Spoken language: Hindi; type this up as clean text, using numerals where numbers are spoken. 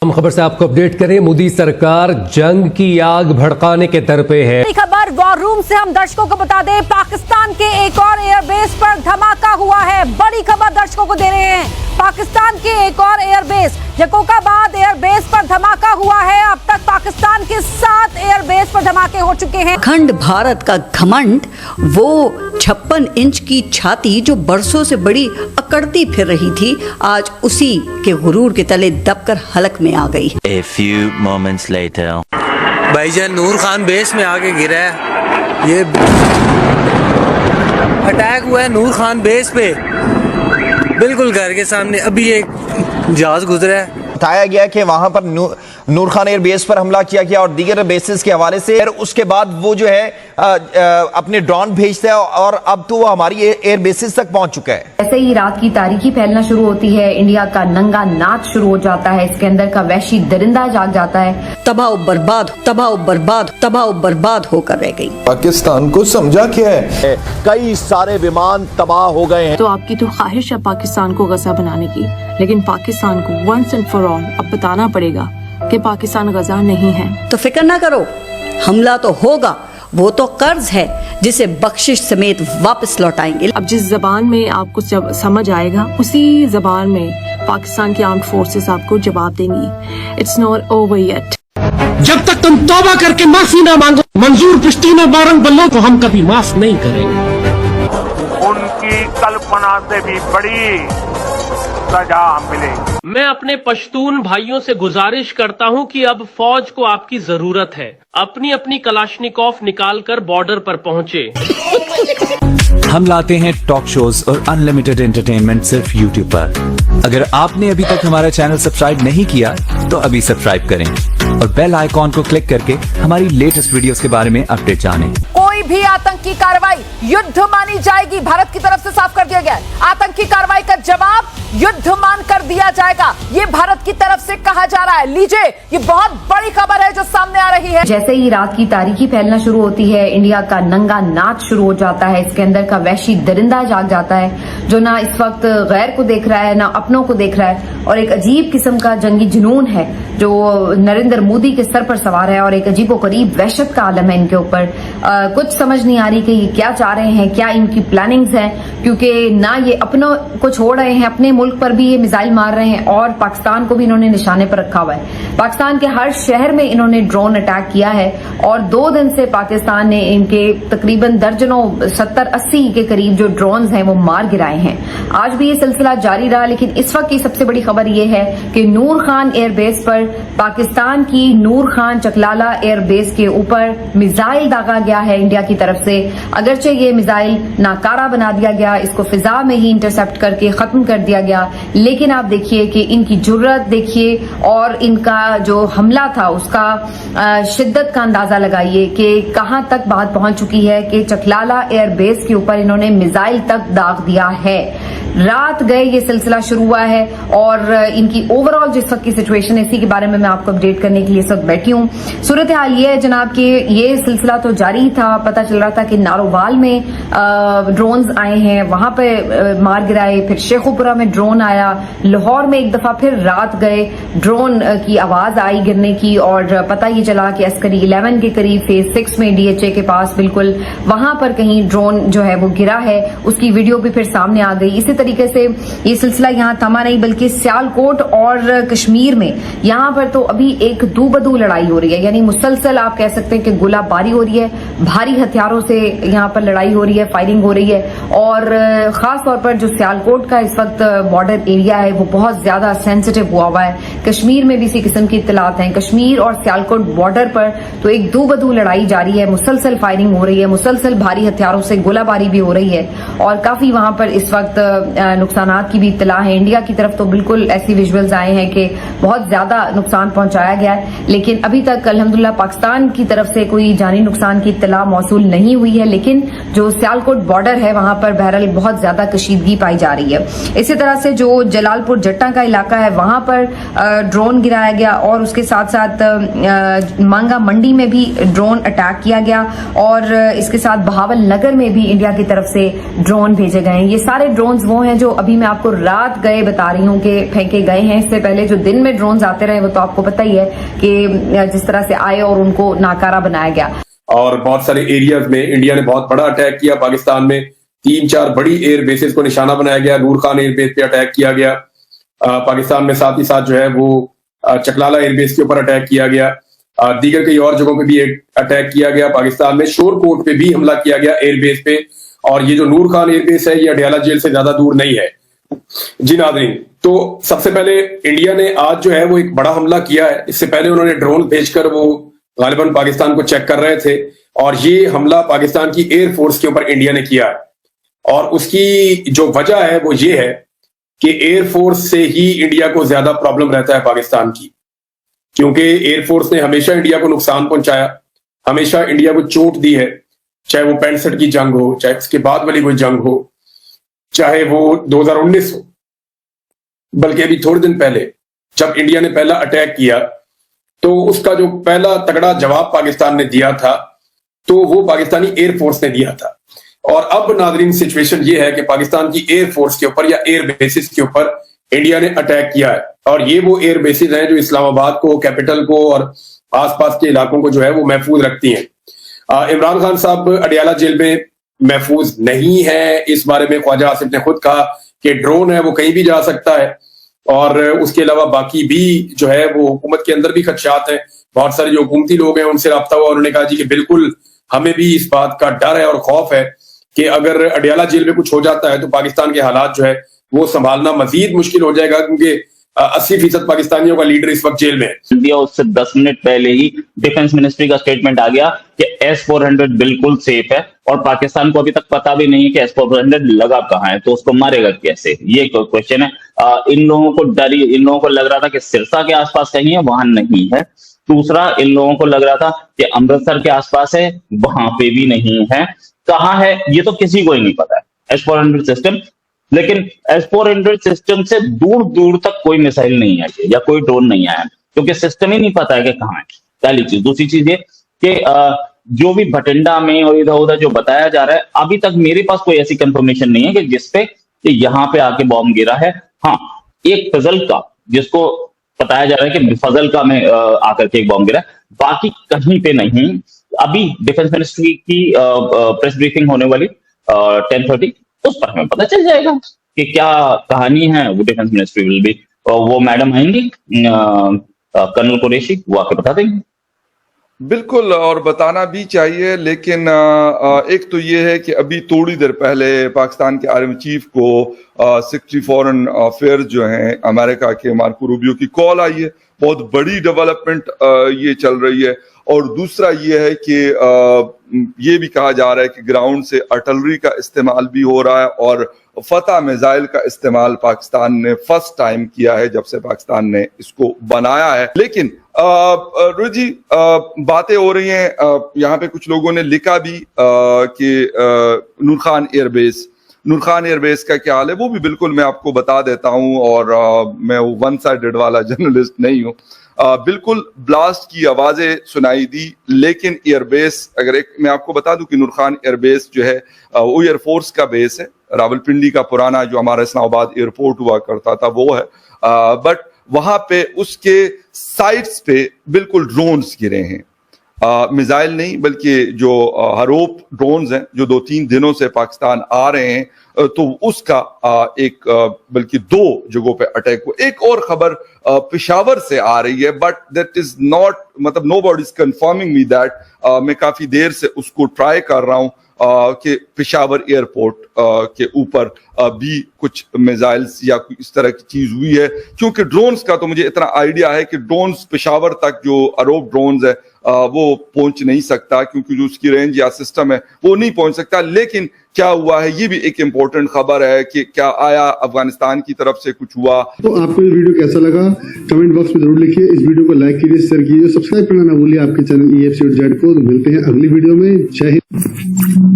तमाम खबर से आपको अपडेट करें। मोदी सरकार जंग की आग भड़काने के दर पे है। खबर वॉर रूम से हम दर्शकों को बता दें, पाकिस्तान के एक और एयरबेस पर धमाका हुआ है। बड़ी खबर दर्शकों को दे रहे हैं, पाकिस्तान के एक और एयरबेस जकोकाबाद एयरबेस पर धमाका हुआ है। अब तक पाकिस्तान के 7 एयरबेस पर धमाके हो चुके हैं। अखंड भारत का घमंड, वो 56 इंच की छाती जो बरसों से बड़ी अकड़ती फिर रही थी, आज उसी के गुरूर के तले दबकर हलक में आ गई। A few moments later. भाईजान नूर खान बेस में आके गिरा है। ये अटैक हुआ है नूर खान बेस पे, बिल्कुल घर के सामने। अभी एक जहाज गुजरा है। बताया गया कि वहां पर नूर खान एयर बेस पर हमला किया गया और दीगर बेसिस के हवाले से। उसके बाद वो जो है अपने ड्रोन भेजता है और अब तो वो हमारी एयर बेसिस तक पहुंच चुका है। ऐसे ही रात की तारीकी फैलना शुरू होती है, इंडिया का नंगा नाच शुरू हो जाता है, इसके अंदर का वहशी दरिंदा जाग जाता है। तबाह बर्बाद, तबाह बर्बाद, तबाह बर्बाद होकर रह गई। पाकिस्तान को समझा क्या है, कई सारे विमान तबाह हो गए हैं। तो आपकी तो ख्वाहिश है पाकिस्तान को गजा बनाने की, लेकिन पाकिस्तान को वंस एंड फॉर ऑल अब बताना पड़ेगा कि पाकिस्तान गजा नहीं है। तो फिक्र ना करो, हमला तो होगा, वो तो कर्ज है जिसे बख्शिश समेत वापस लौटाएंगे। अब जिस जबान में आपको समझ आएगा, उसी जबान में पाकिस्तान की आर्म्ड फोर्सेस आपको जवाब देंगी। It's not over yet. जब तक तुम तौबा करके माफी ना मांगो मंजूर पिश्तीना बारंग बल्लो को हम कभी माफ नहीं करेंगे। उनकी कल्पना से भी बड़ी सजा मिलेगी। मैं अपने पश्तून भाइयों से गुजारिश करता हूं कि अब फौज को आपकी जरूरत है। अपनी अपनी कलाशनिकोव निकालकर बॉर्डर पर पहुंचे। हम लाते हैं टॉक शोज और अनलिमिटेड एंटरटेनमेंट सिर्फ YouTube पर। अगर आपने अभी तक हमारा चैनल सब्सक्राइब नहीं किया तो अभी सब्सक्राइब करें और बेल आइकॉन को क्लिक करके हमारी लेटेस्ट वीडियोस के बारे में अपडेट जानें। कोई भी आतंकी कार्रवाई युद्ध मानी जाएगी, भारत की तरफ से साफ कर दिया गया है। आतंकी कार्रवाई का जवाब युद्ध मान कर दिया जाएगा, ये भारत की तरफ से कहा जा रहा है। लीजिए, ये बहुत बड़ी खबर है जो सामने आ रही है। जैसे ही रात की तारीकी फैलना शुरू होती है, इंडिया का नंगा नाच शुरू हो जाता है, इसके अंदर का वहशी दरिंदा जाग जाता है, जो ना इस वक्त गैर को देख रहा है ना अपनों को देख रहा है, और एक अजीब किस्म का जंगी जुनून है जो नरेंद्र मोदी के सर पर सवार है, और एक अजीबोगरीब वहशत का आलम है इनके ऊपर। कुछ समझ नहीं आ रही कि ये क्या चाह रहे हैं, क्या इनकी प्लानिंग्स हैं, क्योंकि ना ये अपनों को छोड़ रहे हैं, अपने मुल्क पर भी ये मिसाइल मार रहे हैं और पाकिस्तान को भी इन्होंने निशाने पर रखा हुआ है। पाकिस्तान के हर शहर में इन्होंने ड्रोन अटैक किया है और 2 दिन से पाकिस्तान ने इनके तकरीबन दर्जनों 70-80 के करीब जो ड्रोन्स हैं वो मार गिराए हैं। आज भी ये सिलसिला जारी रहा, लेकिन इस वक्त की सबसे बड़ी खबर ये है कि नूर खान एयरबेस पर, पाकिस्तान की नूर खान चकलाला एयरबेस के ऊपर मिसाइल दागा गया है इंडिया की तरफ से। अगरचे ये मिसाइल नाकारा बना दिया गया, इसको फिजा में ही इंटरसेप्ट करके खत्म कर दिया गया, लेकिन आप देखिए कि इनकी जुर्रत देखिए और इनका जो हमला था उसका शिद्दत का अंदाजा लगाइए कि कहां तक बात पहुंच चुकी है कि चकलाला एयरबेस के ऊपर इन्होंने मिसाइल तक दाग दिया है। रात गए ये सिलसिला शुरू हुआ है और इनकी ओवरऑल जिस वक्त की सिचुएशन है, इसी के बारे में मैं आपको अपडेट करने के लिए इस वक्त बैठी हूँ। सूरत हाल ये है जनाब कि ये सिलसिला तो जारी था, पता चल रहा था कि नारोवाल में ड्रोन्स आए हैं, वहां पे मार गिराए, फिर शेखुपुरा में ड्रोन आया, लाहौर में एक दफा फिर रात गए, ड्रोन की आवाज आई गिरने की और पता ये चला कि अस्करी 11 के करीब फेज 6 में DHA के पास बिल्कुल वहां पर कहीं ड्रोन जो है वो गिरा है, उसकी वीडियो भी फिर सामने आ गई। इसी तरीके से ये सिलसिला यहाँ थमा नहीं, बल्कि सियालकोट और कश्मीर में यहाँ पर तो अभी एक दूबदू लड़ाई हो रही है, यानी मुसलसल आप कह सकते हैं कि गोलाबारी हो रही है, भारी हथियारों से यहाँ पर लड़ाई हो रही है, फायरिंग हो रही है। और खास तौर पर जो सियालकोट का इस वक्त बॉर्डर एरिया है वो बहुत ज्यादा सेंसिटिव हुआ है। कश्मीर में भी इसी किस्म की इत्तलात हैं। कश्मीर और सियालकोट बॉर्डर पर तो एक दूबदू लड़ाई जारी है, मुसलसल फायरिंग हो रही है, मुसलसल भारी हथियारों से गोलाबारी भी हो रही है और काफी वहां पर इस वक्त नुकसानात की भी इत्तला है। इंडिया की तरफ तो बिल्कुल ऐसी विजुअल्स आए हैं कि बहुत ज्यादा नुकसान पहुंचाया गया है, लेकिन अभी तक अल्हम्दुलिल्लाह पाकिस्तान की तरफ से कोई जानी नुकसान की इत्तला मौसूल नहीं हुई है, लेकिन जो सियालकोट बॉर्डर है वहां पर बहरहाल बहुत ज्यादा कशीदगी पाई जा रही है। इसी तरह से जो जलालपुर जट्टा का इलाका है वहां पर ड्रोन गिराया गया और उसके साथ साथ मांगा मंडी में भी ड्रोन अटैक किया गया और इसके साथ बहावल नगर में भी इंडिया की तरफ से ड्रोन भेजे गए हैं। ये सारे ड्रोन्स वो हैं जो अभी मैं आपको रात गए बता रही हूँ कि फेंके गए हैं। इससे पहले जो दिन में ड्रोन्स आते रहे वो तो आपको पता ही है कि जिस तरह से आए और उनको नाकारा बनाया गया। और बहुत सारे एरियाज में इंडिया ने बहुत बड़ा अटैक किया। पाकिस्तान में 3-4 बड़ी एयर बेसेस को निशाना बनाया गया। नूर खान एयरबेस पे अटैक किया गया। पाकिस्तान में साथ ही साथ जो है वो चकलाला एयरबेस के ऊपर अटैक किया गया। दीगर कई और जगहों पे भी अटैक किया गया। पाकिस्तान में शोरकोट पे भी हमला किया गया एयरबेस पे। और ये जो नूर खान एयरबेस है ये अडयाला जेल से ज्यादा दूर नहीं है। जी नाज़रीन, तो सबसे पहले इंडिया ने आज जो है वो एक बड़ा हमला किया है। इससे पहले उन्होंने ड्रोन भेजकर वो गालिबन पाकिस्तान को चेक कर रहे थे और ये हमला पाकिस्तान की एयरफोर्स के ऊपर इंडिया ने किया है। और उसकी जो वजह है वो ये है कि एयरफोर्स से ही इंडिया को ज्यादा प्रॉब्लम रहता है पाकिस्तान की, क्योंकि एयरफोर्स ने हमेशा इंडिया को नुकसान पहुंचाया, हमेशा इंडिया को चोट दी है, चाहे वो 65 की जंग हो, चाहे इसके बाद वाली कोई जंग हो, चाहे वो 2019 हो, बल्कि अभी थोड़े दिन पहले जब इंडिया ने पहला अटैक किया तो उसका जो पहला तगड़ा जवाब पाकिस्तान ने दिया था तो वो पाकिस्तानी एयरफोर्स ने दिया था। और अब नाज़रीन सिचुएशन ये है कि पाकिस्तान की एयरफोर्स के ऊपर या एयर बेसिस के ऊपर इंडिया ने अटैक किया है। और ये वो एयर बेसिस हैं जो इस्लामाबाद को, कैपिटल को और आसपास के इलाकों को जो है वो महफूज रखती हैं। इमरान खान साहब अडयाला जेल में महफूज नहीं है। इस बारे में ख्वाजा आसिफ ने खुद कहा कि ड्रोन है वो कहीं भी जा सकता है। और उसके अलावा बाकी भी जो है वो हुकूमत के अंदर भी खदशात हैं। बहुत सारे जो हुकूमती लोग हैं उनसे रब्ता हुआ, उन्होंने कहा जी कि बिल्कुल हमें भी इस बात का डर है और खौफ है कि अगर अडयाला जेल में कुछ हो जाता है तो पाकिस्तान के हालात जो है वो संभालना मजीद मुश्किल हो जाएगा, क्योंकि 80% पाकिस्तानियों का लीडर इस वक्त जेल में है। उससे 10 मिनट पहले ही डिफेंस मिनिस्ट्री का स्टेटमेंट आ गया कि S-400 बिल्कुल सेफ है और पाकिस्तान को अभी तक पता भी नहीं है कि S-400 लगा कहाँ है, तो उसको मारेगा कैसे, ये क्वेश्चन है। इन लोगों को डर, इन लोगों को लग रहा था कि सिरसा के आसपास कहीं है, वहां नहीं है। दूसरा, इन लोगों को लग रहा था कि अमृतसर के आसपास है, वहां पे भी नहीं है। कहाँ है ये तो किसी को ही नहीं पता है S-400 सिस्टम। लेकिन S-400 सिस्टम से दूर दूर तक कोई मिसाइल नहीं आई है या कोई ड्रोन नहीं आया, क्योंकि सिस्टम ही नहीं पता है कि कहाँ है, पहली चीज। दूसरी चीज ये कि जो भी भटिंडा में और इधर उधर जो बताया जा रहा है, अभी तक मेरे पास कोई ऐसी कंफर्मेशन नहीं है कि जिसपे यहाँ पे आके बॉम्ब गिरा है। हाँ, एक फजल का, जिसको बताया जा रहा है कि फजल का में आकर के एक बॉम्ब गिरा, बाकी कहीं पे नहीं। अभी डिफेंस मिनिस्ट्री की प्रेस ब्रीफिंग होने वाली 10:30, उस पर हमें पता चल जाएगा कि क्या कहानी है। वो डिफेंस मिनिस्ट्री विल बी, वो मैडम आएंगी कर्नल कुरैशी, वो आके बता देंगे। बिल्कुल, और बताना भी चाहिए। लेकिन एक तो ये है कि अभी थोड़ी देर पहले पाकिस्तान के आर्मी चीफ को सेक्रेटरी फॉरेन अफेयर्स जो हैं अमेरिका के मार्को रूबियो की कॉल आई है। बहुत बड़ी डेवलपमेंट ये चल रही है। और दूसरा ये है कि ये भी कहा जा रहा है कि ग्राउंड से आर्टिलरी का इस्तेमाल भी हो रहा है और फतह मिसाइल का इस्तेमाल पाकिस्तान ने फर्स्ट टाइम किया है जब से पाकिस्तान ने इसको बनाया है। लेकिन रुजी बातें हो रही हैं, यहाँ पे कुछ लोगों ने लिखा भी कि नूर खान एयरबेस का क्या हाल है, वो भी बिल्कुल मैं आपको बता देता हूँ। और मैं वो वन साइडेड वाला जर्नलिस्ट नहीं हूँ। बिल्कुल ब्लास्ट की आवाजें सुनाई दी, लेकिन एयरबेस, अगर एक मैं आपको बता दूं कि नूर खान एयरबेस जो है वो एयरफोर्स का बेस है। रावलपिंडी का पुराना जो हमारा इस्लामाबाद एयरपोर्ट हुआ करता था वो है। बट वहां पे उसके साइड्स पे बिल्कुल ड्रोन्स गिरे हैं, मिसाइल नहीं बल्कि जो हरोप ड्रोन्स हैं जो 2-3 दिनों से पाकिस्तान आ रहे हैं, तो उसका एक बल्कि 2 जगहों पे अटैक हुआ। एक और खबर पेशावर से आ रही है, बट दैट इज नॉट, मतलब nobody is confirming me that. मैं काफी देर से उसको ट्राई कर रहा हूं कि पेशावर एयरपोर्ट के ऊपर भी कुछ मिसाइल्स या इस तरह की चीज हुई है। क्योंकि ड्रोन्स का तो मुझे इतना आइडिया है कि ड्रोन्स पेशावर तक जो अरोब ड्रोन्स है वो पहुंच नहीं सकता, क्योंकि जो उसकी रेंज या सिस्टम है वो नहीं पहुंच सकता। लेकिन क्या हुआ है ये भी एक इंपॉर्टेंट खबर है कि क्या आया अफगानिस्तान की तरफ से कुछ हुआ। तो आपको ये वीडियो कैसा लगा कमेंट बॉक्स में जरूर लिखिए। इस वीडियो को लाइक कीजिए, शेयर कीजिए, सब्सक्राइब करना ना भूलिए आपके चैनल EFC.Z को। तो मिलते हैं अगली वीडियो में। जय हिंद।